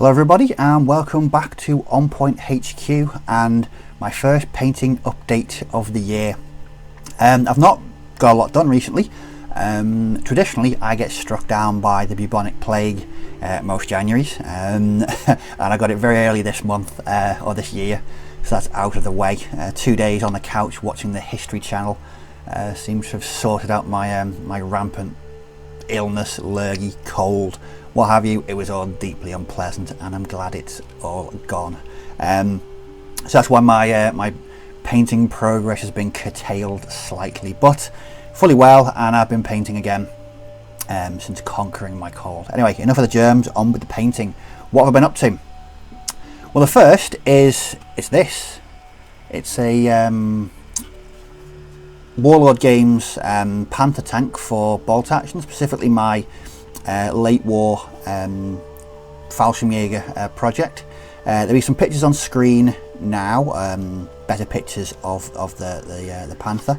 Hello everybody and welcome back to On Point HQ and my first painting update of the year. I've not got a lot done recently. Traditionally I get struck down by the bubonic plague most Januaries and I got it very early this month or this year, so that's out of the way. 2 days on the couch watching the History Channel seems to have sorted out my my rampant illness, lurgy, cold, what have you. It was all deeply unpleasant and I'm glad it's all gone. So that's why my painting progress has been curtailed slightly, but fully well, and I've been painting again since conquering my cold. Anyway, enough of the germs, on with the painting. What have I been up to? Well, the first is this. It's a Warlord Games Panther tank for bolt action, specifically my late war Fallschirmjager project. There'll be some pictures on screen now, better pictures of the Panther.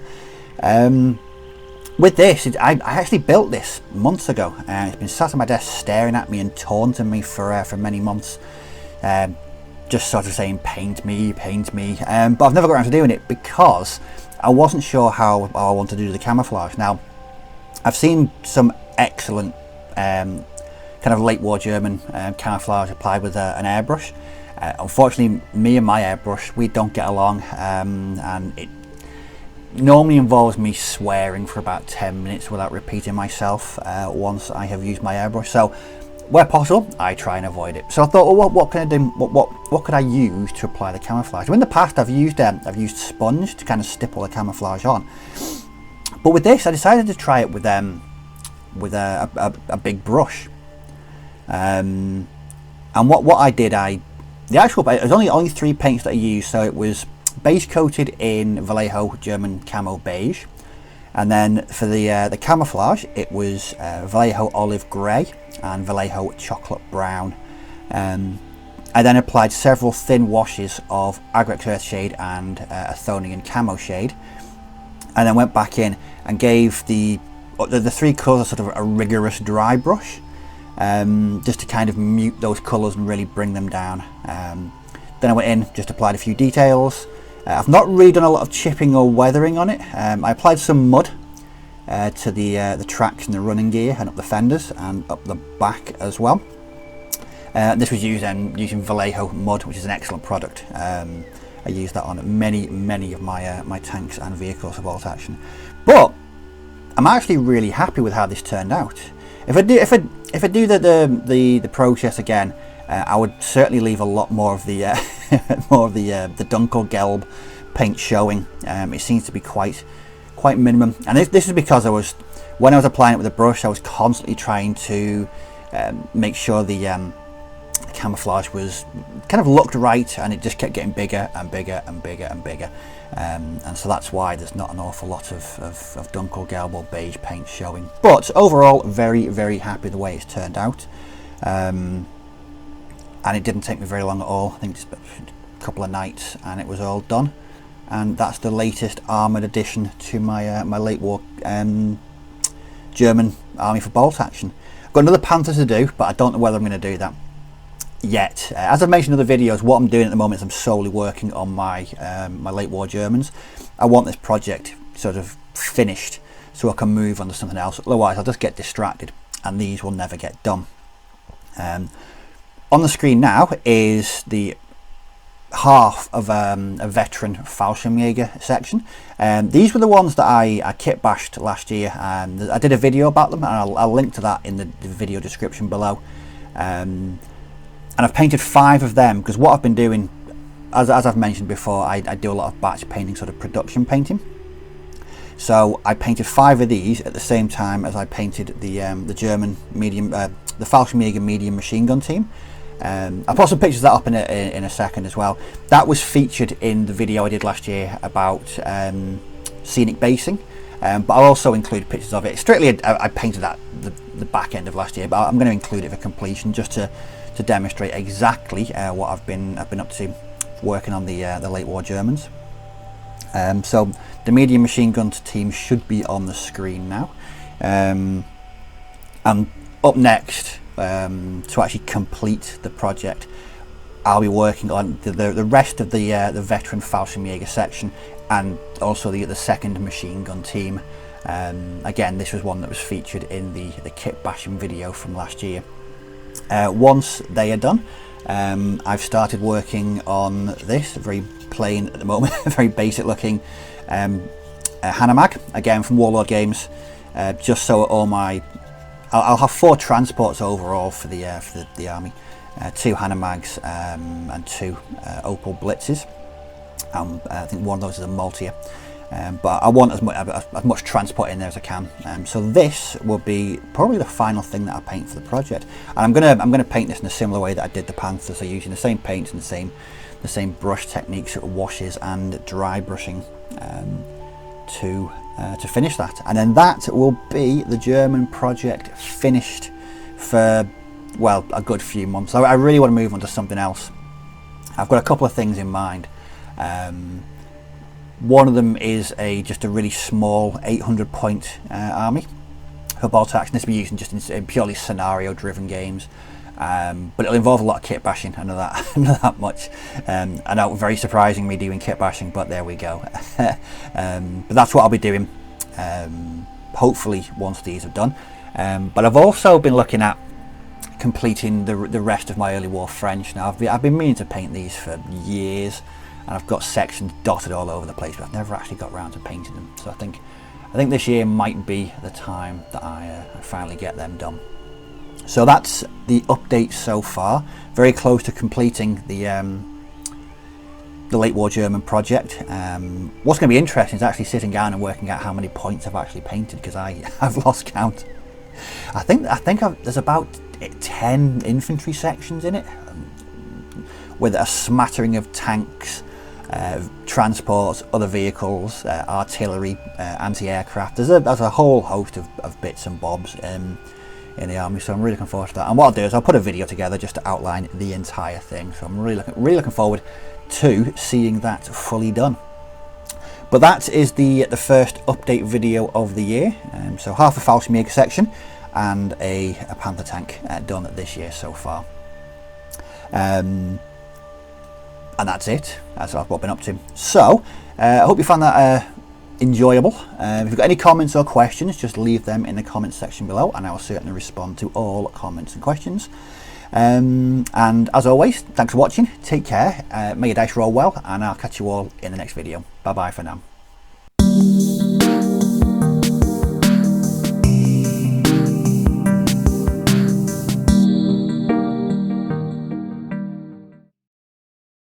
With this, I actually built this months ago, and it's been sat on my desk staring at me and taunting me for many months, just sort of saying paint me, but I've never got around to doing it because I wasn't sure how I wanted to do the camouflage. Now, I've seen some excellent kind of late war German camouflage applied with an airbrush. Unfortunately, me and my airbrush, we don't get along, and it normally involves me swearing for about 10 minutes without repeating myself once I have used my airbrush. So where possible, I try and avoid it. So I thought, well, what can I do? What could I use to apply the camouflage? In the past, I've used sponge to kind of stipple the camouflage on, but with this, I decided to try it with a big brush. And what I did, it was only 3 paints that I used. So it was base coated in Vallejo German Camo Beige, and then for the camouflage it was Vallejo Olive Grey and Vallejo Chocolate Brown. I then applied several thin washes of Agrex Earthshade and Athonian Camo Shade, and then went back in and gave the 3 colours sort of a rigorous dry brush, just to kind of mute those colours and really bring them down. Then I went in, just applied a few details. I've not really done a lot of chipping or weathering on it. I applied some mud to the tracks and the running gear and up the fenders and up the back as well. This was using Vallejo mud, which is an excellent product. I use that on many of my tanks and vehicles of bolt action. But I'm actually really happy with how this turned out. If I do the process again, I would certainly leave a lot more of the the Dunkelgelb paint showing. It seems to be quite minimum, and this is because when I was applying it with a brush, I was constantly trying to make sure the camouflage was kind of looked right, and it just kept getting bigger and bigger and bigger and bigger, and so that's why there's not an awful lot of Dunkelgelb or beige paint showing. But overall, very happy the way it's turned out. And it didn't take me very long at all. I think just a couple of nights and it was all done. And that's the latest armoured addition to my my late war German army for bolt action. I've got another Panther to do, but I don't know whether I'm going to do that yet. As I've mentioned in other videos, what I'm doing at the moment is I'm solely working on my my late war Germans. I want this project sort of finished so I can move on to something else. Otherwise, I'll just get distracted, and these will never get done. On the screen now is the half of a veteran Fallschirmjager section. These were the ones that I kit bashed last year, and I did a video about them, and I'll link to that in the video description below. And I've painted 5 of them because what I've been doing, as I've mentioned before, I do a lot of batch painting, sort of production painting. So I painted 5 of these at the same time as I painted the German medium, the Fallschirmjager medium machine gun team. I'll put some pictures of that up in a second as well. That was featured in the video I did last year about scenic basing, but I'll also include pictures of it. Strictly, I painted that the back end of last year, but I'm going to include it for completion just to demonstrate exactly what I've been up to working on the late war Germans. So the medium machine gun team should be on the screen now, and up next to actually complete the project, I'll be working on the rest of the veteran Fallschirmjager section, and also the second machine gun team. Again, this was one that was featured in the kit bashing video from last year. Once they are done, I've started working on this very plain at the moment, very basic looking Hanomag, again from Warlord Games, just so all my, I'll have 4 transports overall for the army, 2 Hanomags and 2 Opal Blitzes. I think one of those is a Maltier, but I want as much transport in there as I can. So this will be probably the final thing that I paint for the project, and I'm gonna paint this in a similar way that I did the Panther, so using the same paints and the same brush techniques, washes and dry brushing to finish that, and then that will be the German project finished for, well, a good few months. I really want to move on to something else. I've got a couple of things in mind. One of them is just a really small 800 point army for bolt action. This will be using just in purely scenario driven games, but it'll involve a lot of kit bashing. I know that, I know that much. I know, very surprising me doing kit bashing, but there we go. But that's what I'll be doing, hopefully once these are done. But I've also been looking at completing the rest of my early war French. Now I've been meaning to paint these for years, and I've got sections dotted all over the place, but I've never actually got around to painting them. So I think this year might be the time that I finally get them done. So that's the update so far. Very close to completing the late war German project. What's going to be interesting is actually sitting down and working out how many points I've actually painted, because I've lost count. I think there's about 10 infantry sections in it, with a smattering of tanks, transports, other vehicles, artillery, anti-aircraft. There's a whole host of bits and bobs in the army, so I'm really looking forward to that. And what I'll do is I'll put a video together just to outline the entire thing, so I'm really looking forward to seeing that fully done. But that is the first update video of the year. So half a Fallschirmjager section and a Panther tank done this year so far. And that's it. That's what I've been up to. So I hope you found that enjoyable. If you've got any comments or questions, just leave them in the comments section below, and I will certainly respond to all comments and questions. And as always, thanks for watching. Take care. May your dice roll well, and I'll catch you all in the next video. Bye bye for now.